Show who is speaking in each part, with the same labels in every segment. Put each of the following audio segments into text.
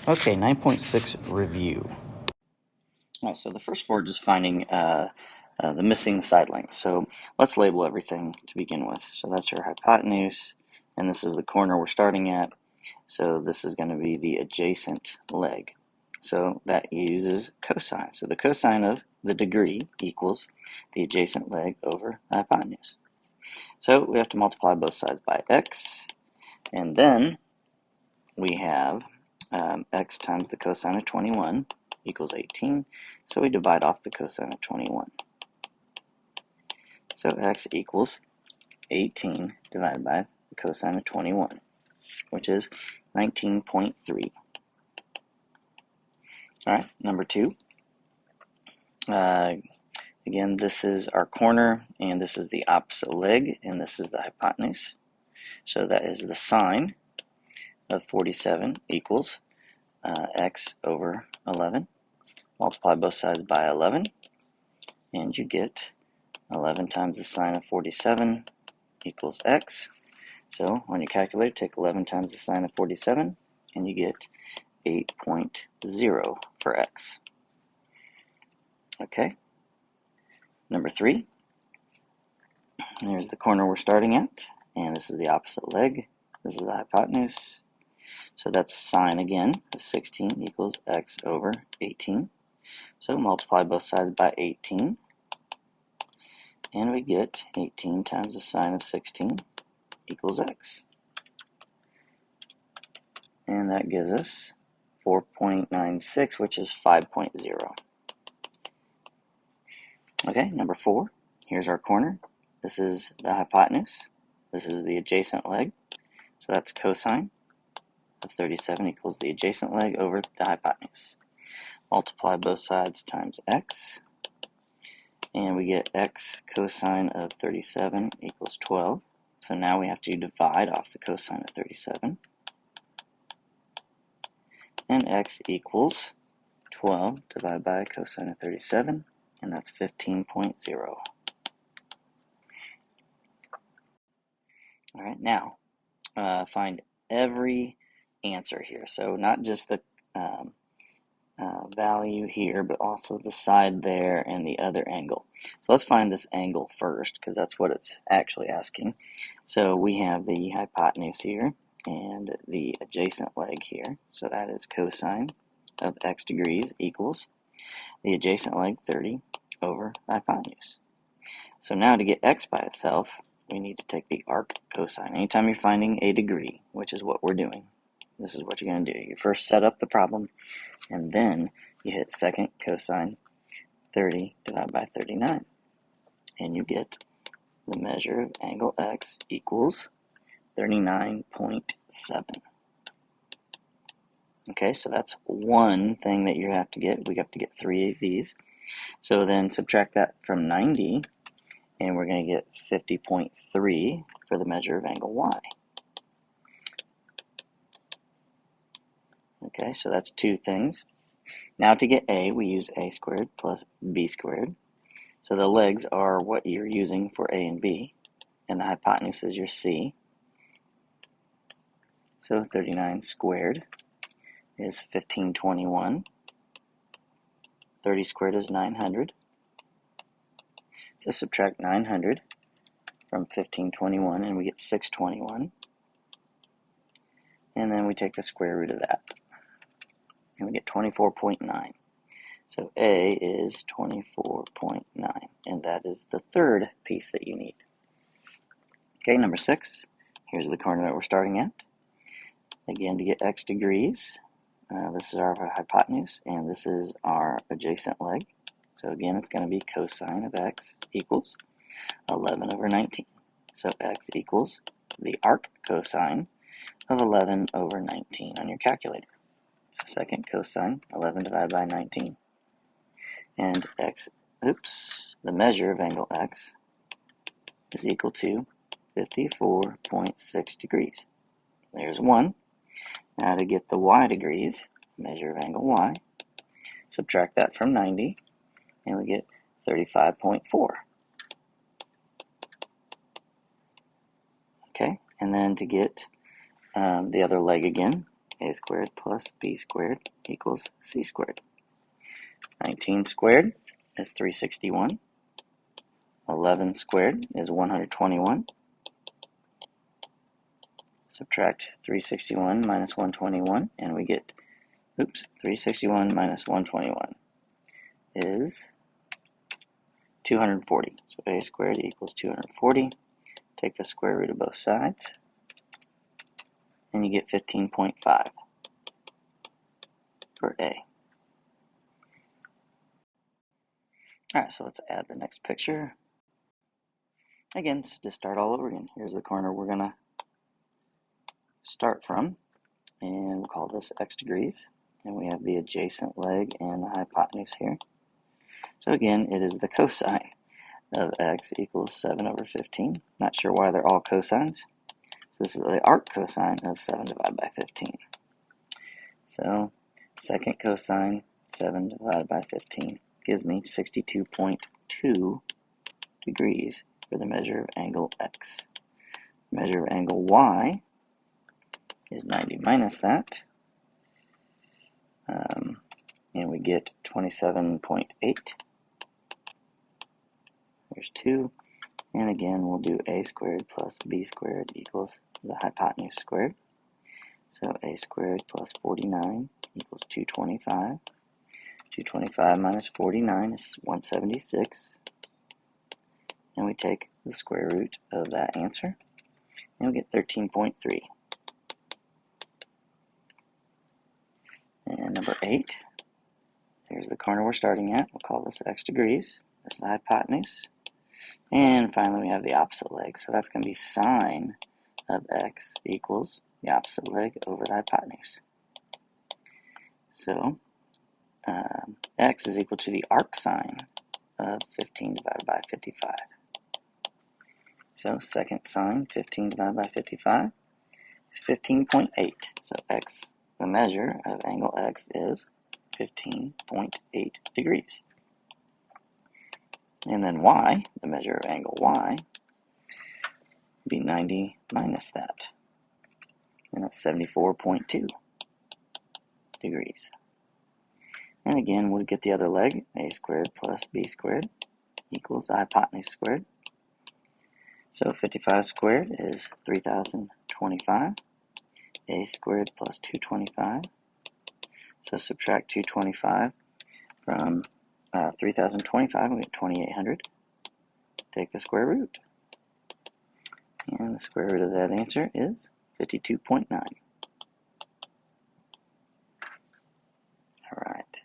Speaker 1: Okay, 9.6 review. All right, so the first four are just finding the missing side length. So let's label everything to begin with. So that's our hypotenuse, and this is the corner we're starting at. So this is going to be the adjacent leg. So that uses cosine. So the cosine of the degree equals the adjacent leg over the hypotenuse. So we have to multiply both sides by x, and then we have x times the cosine of 21 equals 18, so we divide off the cosine of 21. So x equals 18 divided by the cosine of 21, which is 19.3. Alright, number 2. Again, this is our corner, and this is the opposite leg, and this is the hypotenuse. So that is the sine of 47 equals x over 11. Multiply both sides by 11, and you get 11 times the sine of 47 equals x. So on your calculator, take 11 times the sine of 47, and you get 8.0 for x. Okay. Number 3. Here's the corner we're starting at, and this is the opposite leg. This is the hypotenuse. So that's sine again of 16 equals x over 18. So multiply both sides by 18, and we get 18 times the sine of 16 equals x. And that gives us 4.96, which is 5.0. Okay, number 4. Here's our corner. This is the hypotenuse. This is the adjacent leg. So that's cosine of 37 equals the adjacent leg over the hypotenuse. Multiply both sides times x, and we get x cosine of 37 equals 12. So now we have to divide off the cosine of 37. And x equals 12 divided by cosine of 37, and that's 15.0. All right, now find every answer here. So not just the value here, but also the side there and the other angle. So let's find this angle first, because that's what it's actually asking. So we have the hypotenuse here and the adjacent leg here. So that is cosine of x degrees equals the adjacent leg 30 over the hypotenuse. So now to get x by itself, we need to take the arc cosine. Anytime you're finding a degree, which is what we're doing, this is what you're going to do. You first set up the problem, and then you hit second cosine 30 divided by 39. And you get the measure of angle x equals 39.7. Okay, so that's one thing that you have to get. We have to get 3 of these. So then subtract that from 90, and we're going to get 50.3 for the measure of angle y. Okay, so that's 2 things. Now to get a, we use a squared plus b squared. So the legs are what you're using for a and b, and the hypotenuse is your c. So 39 squared is 1521. 30 squared is 900. So subtract 900 from 1521, and we get 621. And then we take the square root of that, and we get 24.9. So A is 24.9, and that is the third piece that you need. Okay, number 6. Here's the corner that we're starting at. Again, to get x degrees, this is our hypotenuse, and this is our adjacent leg. So again, it's going to be cosine of x equals 11 over 19. So x equals the arc cosine of 11 over 19 on your calculator. So second cosine, 11 divided by 19. And the measure of angle x is equal to 54.6 degrees. There's 1. Now to get the y degrees, measure of angle y, subtract that from 90, and we get 35.4. Okay, and then to get the other leg again, a squared plus b squared equals c squared. 19 squared is 361. 11 squared is 121. Subtract 361 minus 121, and we get, 361 minus 121 is 240. So a squared equals 240. Take the square root of both sides, and you get 15.5 for A. Alright, so let's add the next picture. Again, just start all over again. Here's the corner we're going to start from, and we'll call this x degrees. And we have the adjacent leg and the hypotenuse here. So again, it is the cosine of x equals 7 over 15. Not sure why they're all cosines. So this is the arc cosine of 7 divided by 15. So second cosine 7 divided by 15 gives me 62.2 degrees for the measure of angle x. The measure of angle y is 90 minus that, and we get 27.8. There's 2, and again we'll do a squared plus b squared equals the hypotenuse squared. So a squared plus 49 equals 225. 225 minus 49 is 176. And we take the square root of that answer, and we get 13.3. And number 8, there's the corner we're starting at. We'll call this x degrees. This is the hypotenuse. And finally, we have the opposite leg. So that's going to be sine of x equals the opposite leg over the hypotenuse. So x is equal to the arcsine of 15 divided by 55. So second sine, 15 divided by 55, is 15.8. So x, the measure of angle x, is 15.8 degrees. And then y, the measure of angle y, would be 90 minus that. And that's 74.2 degrees. And again, we'll get the other leg, a squared plus b squared equals the hypotenuse squared. So 55 squared is 3,025. A squared plus 225. So subtract 225 from 3,025, we get 2,800. Take the square root. And the square root of that answer is 52.9. Alright,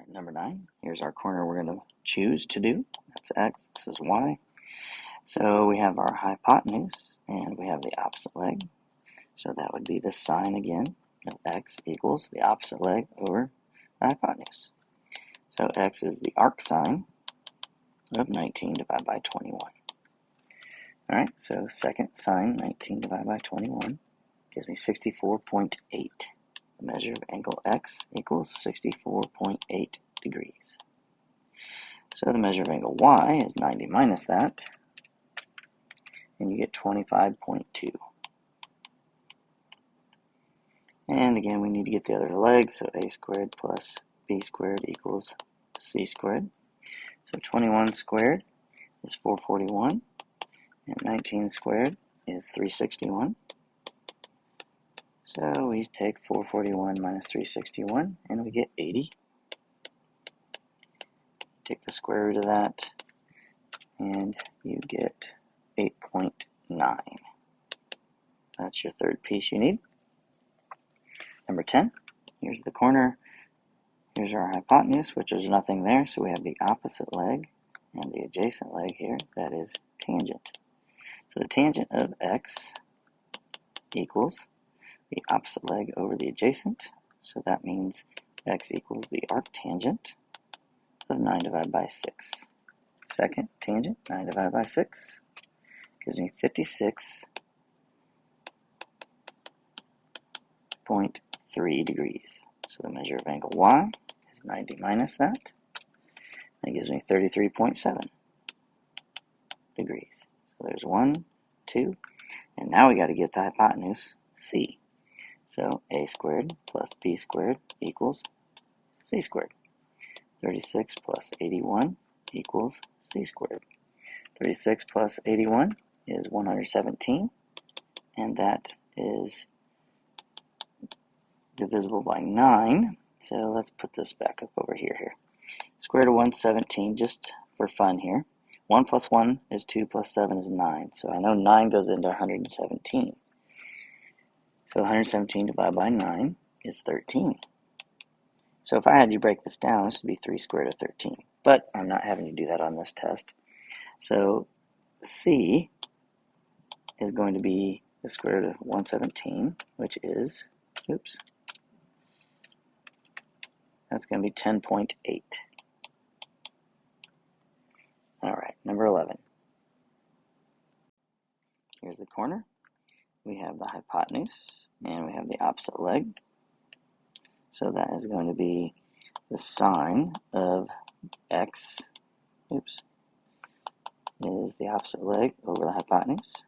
Speaker 1: number 9. Here's our corner we're going to choose to do. That's x, this is y. So we have our hypotenuse, and we have the opposite leg. So that would be the sine again of x equals the opposite leg over the hypotenuse. So x is the arcsine of 19 divided by 21. Alright, so second sine 19 divided by 21 gives me 64.8. The measure of angle x equals 64.8 degrees. So the measure of angle y is 90 minus that, and you get 25.2. And again, we need to get the other leg, so a squared plus b squared equals c squared. So 21 squared is 441, and 19 squared is 361. So we take 441 minus 361, and we get 80. Take the square root of that, and you get 8.9. That's your third piece you need. Number 10, here's the corner. Here's our hypotenuse, which is nothing there, so we have the opposite leg and the adjacent leg here, that is tangent. So the tangent of x equals the opposite leg over the adjacent, so that means x equals the arctangent of 9 divided by 6. Second tangent, 9 divided by 6, gives me 56.3 degrees. So the measure of angle y is 90 minus that. That gives me 33.7 degrees. So there's 1, 2, and now we got to get the hypotenuse, c. So a squared plus b squared equals c squared. 36 plus 81 equals c squared. 36 plus 81 is 117, and that is divisible by 9. So let's put this back up over here. Square root of 117, just for fun here. 1 plus 1 is 2 plus 7 is 9. So I know 9 goes into 117. So 117 divided by 9 is 13. So if I had you break this down, this would be 3 squared root of 13. But I'm not having you do that on this test. So C is going to be the square root of 117, which is, oops, that's going to be 10.8. All right, number 11. Here's the corner. We have the hypotenuse, and we have the opposite leg. So that is going to be the sine of x, oops, is the opposite leg over the hypotenuse.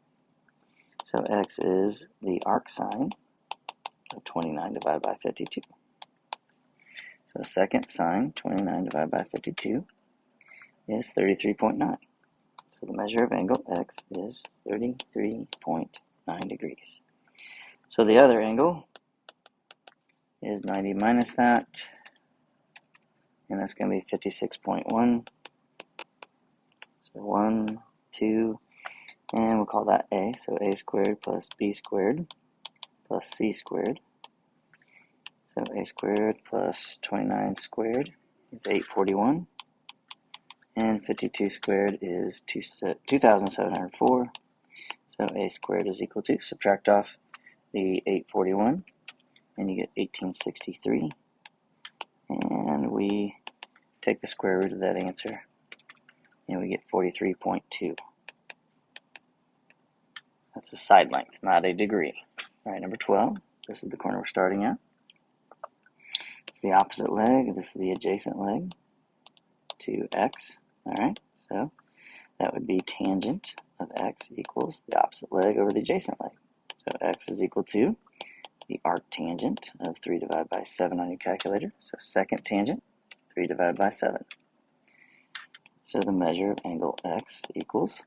Speaker 1: So x is the arcsin of 29 divided by 52. So second sine 29 divided by 52 is 33.9. So the measure of angle x is 33.9 degrees. So the other angle is 90 minus that, and that's going to be 56.1. So 1, 2, and we'll call that a. So a squared plus b squared plus c squared. So a squared plus 29 squared is 841, and 52 squared is 2,704. So a squared is equal to, subtract off the 841, and you get 1863. And we take the square root of that answer, and we get 43.2. That's the side length, not a degree. All right, number 12. This is the corner we're starting at. It's the opposite leg. This is the adjacent leg to x. All right, so that would be tangent of x equals the opposite leg over the adjacent leg. So x is equal to the arctangent of 3 divided by 7 on your calculator. So second tangent, 3 divided by 7. So the measure of angle x equals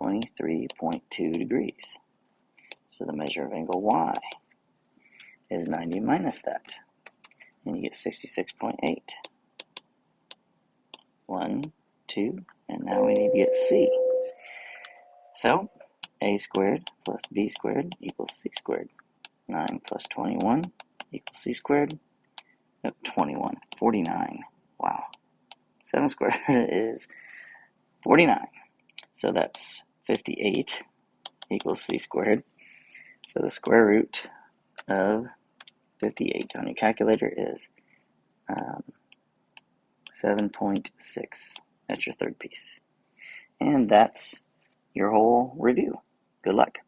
Speaker 1: 23.2 degrees. So the measure of angle y is 90 minus that, and you get 66.8. 1, 2, and now we need to get c. So a squared plus b squared equals c squared. 9 plus 21 equals c squared. 21, 49. Wow. 7 squared is 49. So that's 58 equals c squared. So the square root of 58 on your calculator is 7.6. That's your third piece. And that's your whole review. Good luck.